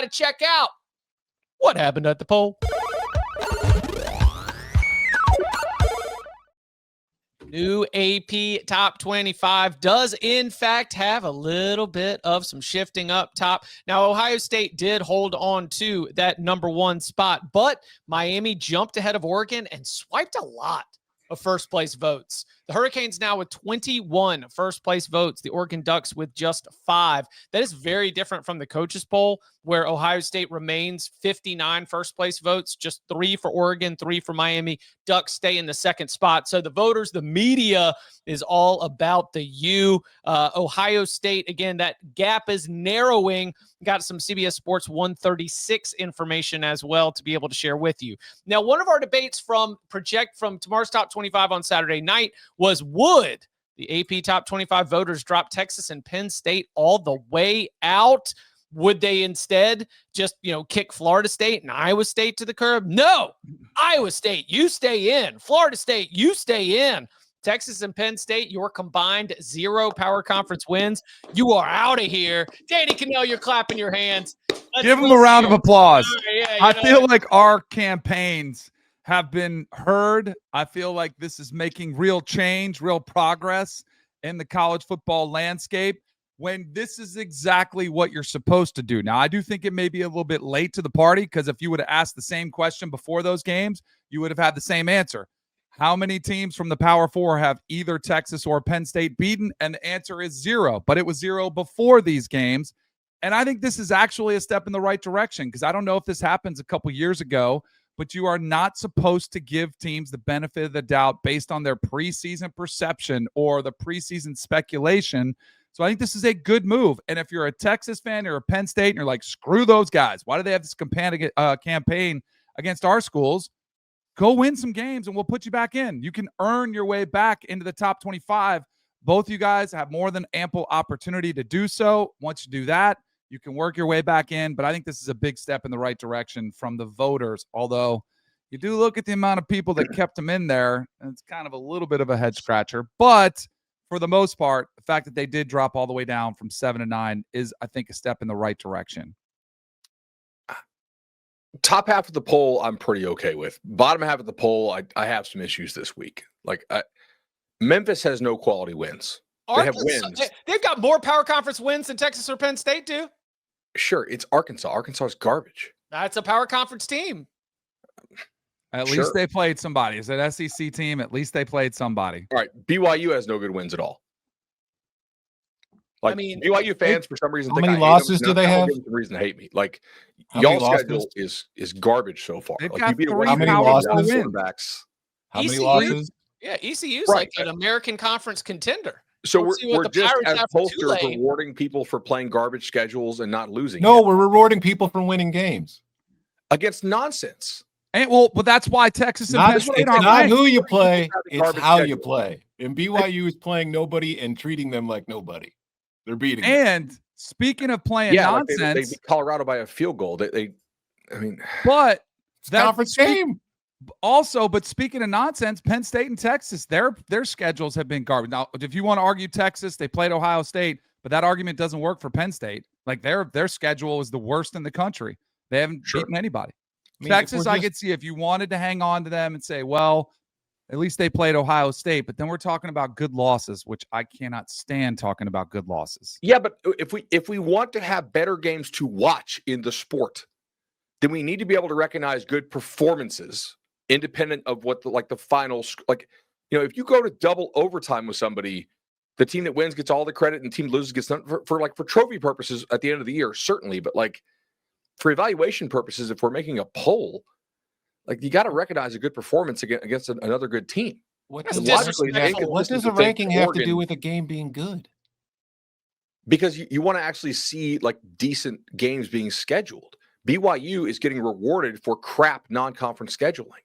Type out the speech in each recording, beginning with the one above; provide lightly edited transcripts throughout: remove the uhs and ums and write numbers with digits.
got to check out what happened at the poll. New AP Top 25 does, in fact, have a little bit of some shifting up top. Now, Ohio State did hold on to that number one spot, but Miami jumped ahead of Oregon and swiped a lot of first-place votes. The Hurricanes now with 21 first-place votes. The Oregon Ducks with just 5. That is very different from the coaches poll, where Ohio State remains 59 first-place votes, just 3 for Oregon, 3 for Miami. Ducks stay in the second spot. So the voters, the media is all about the U. Ohio State, again, that gap is narrowing. Got some CBS Sports 136 information as well to be able to share with you. Now, one of our debates from tomorrow's Top 25 on Saturday night was, would the AP Top 25 voters drop Texas and Penn State all the way out? Would they instead just, kick Florida State and Iowa State to the curb? No. Iowa State, you stay in. Florida State, you stay in. Texas and Penn State, your combined 0 power conference wins. You are out of here. Danny Kanell, you're clapping your hands. Give them a round of applause. Right, yeah, I feel like our campaigns have been heard. I feel like this is making real change, real progress in the college football landscape, when this is exactly what you're supposed to do. Now, I do think it may be a little bit late to the party, because if you would have asked the same question before those games, you would have had the same answer. How many teams from the Power Four have either Texas or Penn State beaten? And the answer is 0, but it was 0 before these games. And I think this is actually a step in the right direction, because I don't know if this happens a couple years ago, but you are not supposed to give teams the benefit of the doubt based on their preseason perception or the preseason speculation. So I think this is a good move. And if you're a Texas fan or a Penn State and you're like, screw those guys, why do they have this campaign against our schools? Go win some games and we'll put you back in. You can earn your way back into the top 25. Both you guys have more than ample opportunity to do so. Once you do that, you can work your way back in. But I think this is a big step in the right direction from the voters. Although you do look at the amount of people that kept them in there, and it's kind of a little bit of a head scratcher. But for the most part, the fact that they did drop all the way down from 7 to 9 is, I think, a step in the right direction. Top half of the poll, I'm pretty okay with. Bottom half of the poll, I have some issues this week. Memphis has no quality wins. They have wins. They've got more power conference wins than Texas or Penn State do. Sure, it's Arkansas. Arkansas is garbage. That's a power conference team. At least they played somebody. It's an SEC team. At least they played somebody. All right, BYU has no good wins at all. BYU fans, for some reason, how many losses do they have? Some reason to hate me. Y'all's schedule is garbage so far. They've got how many losses? How many losses? Yeah, ECU's like an American Conference contender. So we're just as posters rewarding people for playing garbage schedules and not losing. No, we're rewarding people for winning games against nonsense. And but that's why Texas and Penn State aren't not who you play, it's how you play. And BYU is playing nobody and treating them like nobody. They're beating them. And speaking of playing nonsense, they beat Colorado by a field goal. But it's a conference game. Also, but speaking of nonsense, Penn State and Texas, their schedules have been garbage. Now, if you want to argue Texas, they played Ohio State, but that argument doesn't work for Penn State. Like their schedule is the worst in the country. They haven't beaten anybody. Texas, I could see if you wanted to hang on to them and say, well, at least they played Ohio State, but then we're talking about good losses, which I cannot stand talking about good losses. Yeah, but if we want to have better games to watch in the sport, then we need to be able to recognize good performances independent of what the final, if you go to double overtime with somebody, the team that wins gets all the credit and the team that loses gets none for trophy purposes at the end of the year, certainly. But for evaluation purposes, if we're making a poll, you got to recognize a good performance against another good team. What does a ranking have to do with a game being good? Because you want to actually see decent games being scheduled. BYU is getting rewarded for crap non-conference scheduling.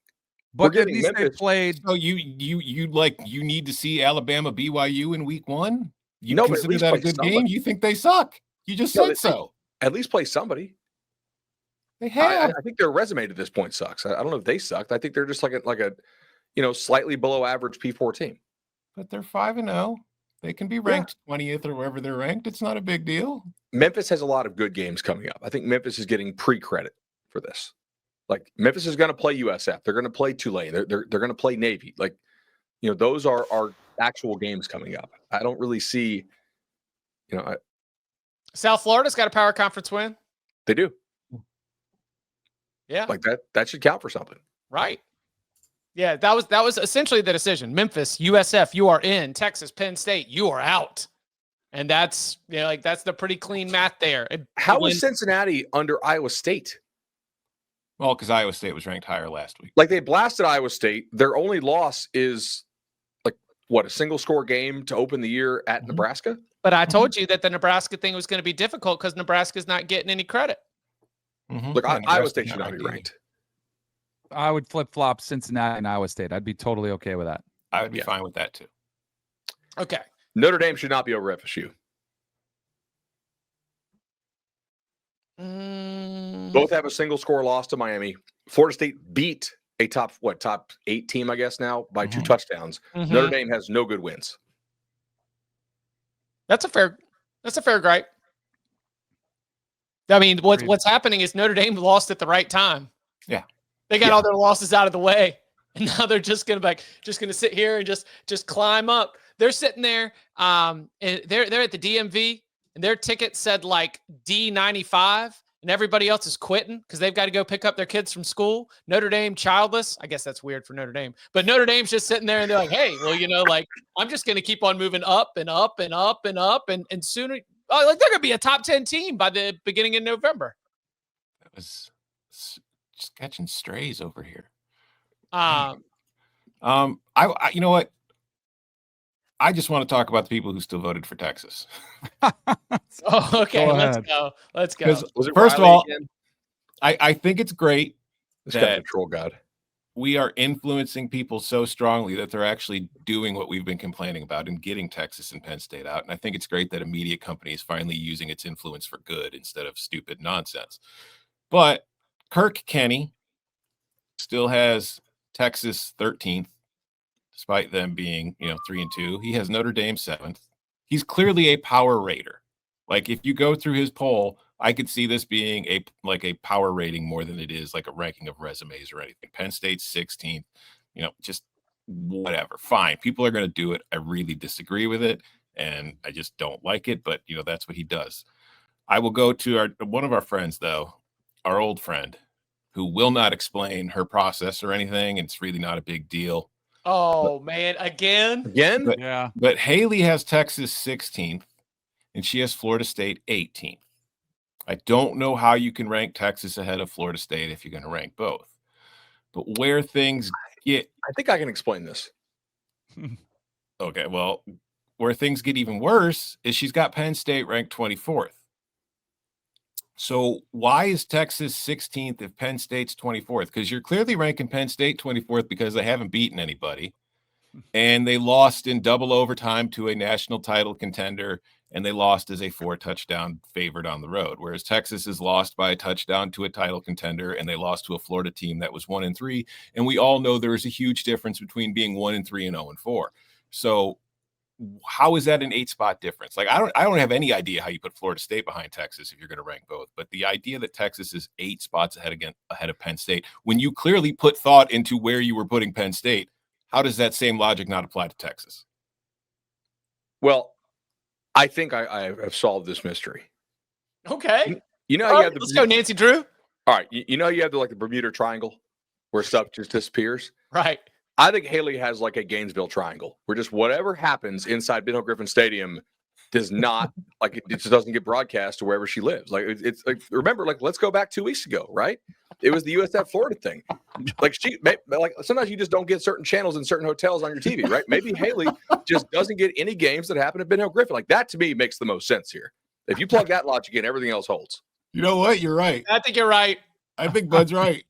But at least they played. So you need to see Alabama BYU in week 1? You no, consider that a good game? You think they suck? You just said so. At least play somebody. They have. I think their resume to this point sucks. I don't know if they sucked. I think they're just like a slightly below average P4 team. But they're 5-0. They can be ranked 20th or wherever they're ranked. It's not a big deal. Memphis has a lot of good games coming up. I think Memphis is getting pre-credit for this. Like Memphis is going to play USF. They're going to play Tulane. They're going to play Navy. Like, those are actual games coming up. I don't really see, South Florida's got a power conference win. They do. Yeah. Like that should count for something. Right. Yeah, that was essentially the decision. Memphis, USF, you are in. Texas, Penn State, you are out. And that's that's the pretty clean math there. How is Cincinnati under Iowa State? Well, because Iowa State was ranked higher last week. Like they blasted Iowa State. Their only loss is a single score game to open the year at Nebraska. But I told you that the Nebraska thing was going to be difficult because Nebraska's not getting any credit. Look, Iowa State should not be ranked. I would flip-flop Cincinnati and Iowa State. I'd be totally okay with that. I would be fine with that, too. Okay. Notre Dame should not be over FSU. Both have a single score loss to Miami. Florida State beat a top 8 team, I guess now, by 2 touchdowns. Notre Dame has no good wins. That's a fair gripe. I mean, what's happening is Notre Dame lost at the right time. Yeah. They got all their losses out of the way. And now they're just gonna sit here and just climb up. They're sitting there, and they're at the DMV, and their ticket said like D95, and everybody else is quitting because they've got to go pick up their kids from school. Notre Dame childless. I guess that's weird for Notre Dame, but Notre Dame's just sitting there and they're like, hey, well, I'm just gonna keep on moving up and up and up and up, and sooner, they're gonna be a top 10 team by the beginning of November. That was just catching strays over here. I you know what? I just want to talk about the people who still voted for Texas. Okay. Let's go. First of all, I think it's great that troll god. We are influencing people so strongly that they're actually doing what we've been complaining about and getting Texas and Penn State out. And I think it's great that a media company is finally using its influence for good instead of stupid nonsense. But Kirk Kenny still has Texas 13th, despite them being, 3-2. He has Notre Dame 7th. He's clearly a power rater. Like if you go through his poll, I could see this being a power rating more than it is like a ranking of resumes or anything. Penn State's 16th, just whatever. Fine. People are going to do it. I really disagree with it, and I just don't like it, but that's what he does. I will go to one of our friends, though, our old friend, who will not explain her process or anything, and it's really not a big deal. Oh, man, again? Yeah. But Haley has Texas 16th, and she has Florida State 18th. I don't know how you can rank Texas ahead of Florida State if you're going to rank both. But where things get... I think I can explain this. Okay, well, where things get even worse is she's got Penn State ranked 24th. So why is Texas 16th if Penn State's 24th? Because you're clearly ranking Penn State 24th because they haven't beaten anybody. And they lost in double overtime to a national title contender, and they lost as a 4-touchdown favorite on the road. Whereas Texas is lost by a touchdown to a title contender, and they lost to a Florida team that was 1-3. And we all know there is a huge difference between being 1-3 and 0-4. So how is that an 8-spot difference? Like, I don't have any idea how you put Florida State behind Texas if you're going to rank both. But the idea that Texas is 8 spots ahead of Penn State, when you clearly put thought into where you were putting Penn State, how does that same logic not apply to Texas? Well, I think I have solved this mystery. Okay. Let's go, Nancy Drew. All right. You have the Bermuda Triangle where stuff just disappears. Right. I think Haley has like a Gainesville Triangle where just whatever happens inside Ben Hill Griffin Stadium does not it just doesn't get broadcast to wherever she lives. Like it's like, remember, let's go back 2 weeks ago, right? It was the USF Florida thing. Sometimes you just don't get certain channels in certain hotels on your TV, right? Maybe Haley just doesn't get any games that happen at Ben Hill Griffin. Like that to me makes the most sense here. If you plug that logic in, everything else holds. You know what? You're right. I think you're right. I think Bud's right.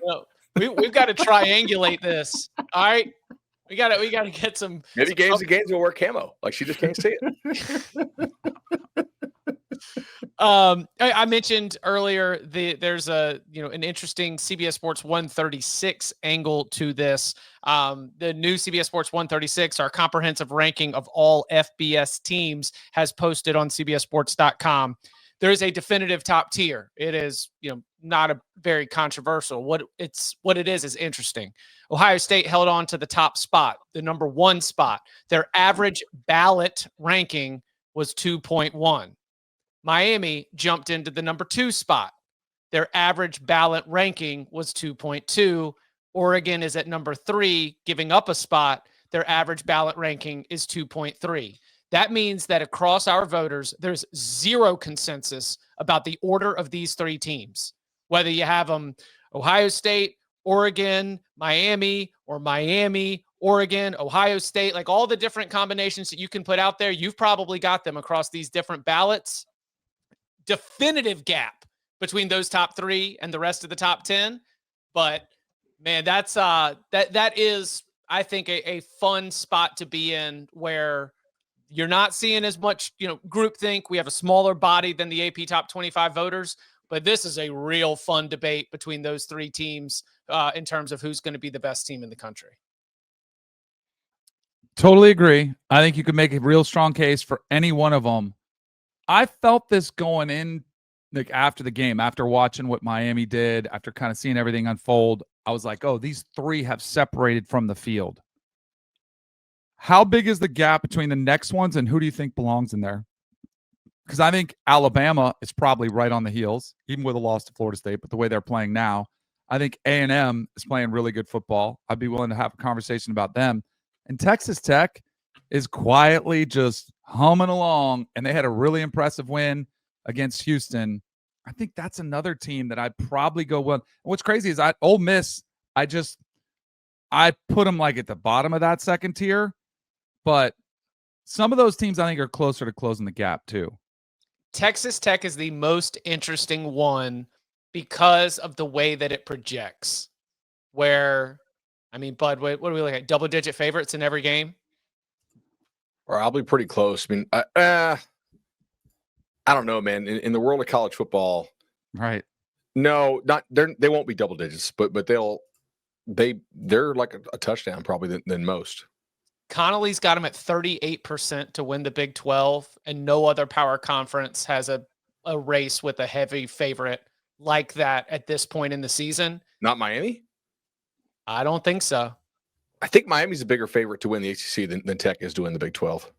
No, we've got to triangulate this. All right. We got to get some. Maybe games will wear camo. Like she just can't see it. I mentioned earlier there's an interesting CBS Sports 136 angle to this. The new CBS Sports 136, our comprehensive ranking of all FBS teams, has posted on CBSSports.com. There is a definitive top tier. It is, not a very controversial. What it is interesting. Ohio State held on to the top spot, the number 1 spot. Their average ballot ranking was 2.1. Miami jumped into the number 2 spot. Their average ballot ranking was 2.2. Oregon is at number 3, giving up a spot. Their average ballot ranking is 2.3. That means that across our voters, there's zero consensus about the order of these 3 teams. Whether you have them Ohio State, Oregon, Miami, or Miami, Oregon, Ohio State, like all the different combinations that you can put out there, you've probably got them across these different ballots. Definitive gap between those top 3 and the rest of the top 10. But man, that is, I think, a fun spot to be in, where you're not seeing as much, groupthink. We have a smaller body than the AP top 25 voters, but this is a real fun debate between those 3 teams in terms of who's going to be the best team in the country. Totally agree. I think you could make a real strong case for any one of them. I felt this going in, like after the game, after watching what Miami did, after kind of seeing everything unfold. I was like, oh, these 3 have separated from the field. How big is the gap between the next ones, and who do you think belongs in there? Because I think Alabama is probably right on the heels, even with a loss to Florida State, but the way they're playing now, I think A&M is playing really good football. I'd be willing to have a conversation about them. And Texas Tech is quietly just humming along, and they had a really impressive win against Houston. I think that's another team that I'd probably go with. And what's crazy is Ole Miss, I put them like at the bottom of that second tier, but some of those teams I think are closer to closing the gap too. Texas Tech is the most interesting one because of the way that it projects. Where, Bud, what do we look at? Double-digit favorites in every game? Or I'll be pretty close. I don't know, man. In the world of college football, right? No, they won't be double digits, but they're like a touchdown probably than most. Connolly's got them at 38% to win the Big 12, and no other power conference has a race with a heavy favorite like that at this point in the season. Not Miami? I don't think so. I think Miami's a bigger favorite to win the ACC than Tech is to win the Big 12.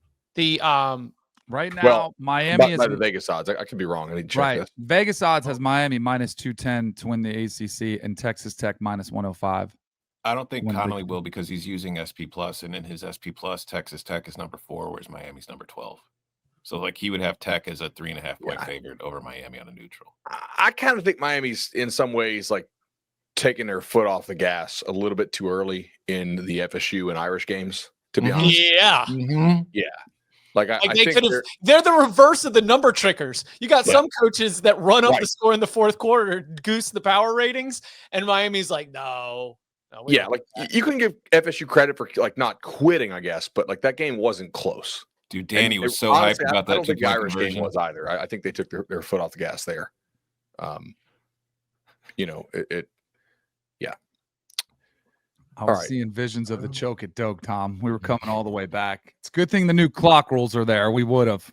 Right now, Miami is by the Vegas odds. I could be wrong. I need to check this. Vegas odds has Miami minus 210 to win the ACC, and Texas Tech minus 105. I don't think Connolly will, because he's using SP Plus, and in his SP Plus, Texas Tech is number 4, whereas Miami's number 12. So, like, he would have Tech as a 3.5 point favorite over Miami on a neutral. I kind of think Miami's in some ways like taking their foot off the gas a little bit too early in the FSU and Irish games, to be honest. Yeah. Mm-hmm. Yeah. Like I think they're the reverse of the number trickers. You got some coaches that run up the score in the fourth quarter, goose the power ratings, and Miami's like, no. Yeah, like you can give FSU credit for like not quitting, I guess, but like that game wasn't close. Dude, Danny was so hyped about that. I don't think the Irish game was either. I think they took their foot off the gas there. Yeah. I was seeing visions of the choke at Doak, Tom. We were coming all the way back. It's a good thing the new clock rules are there. We would have.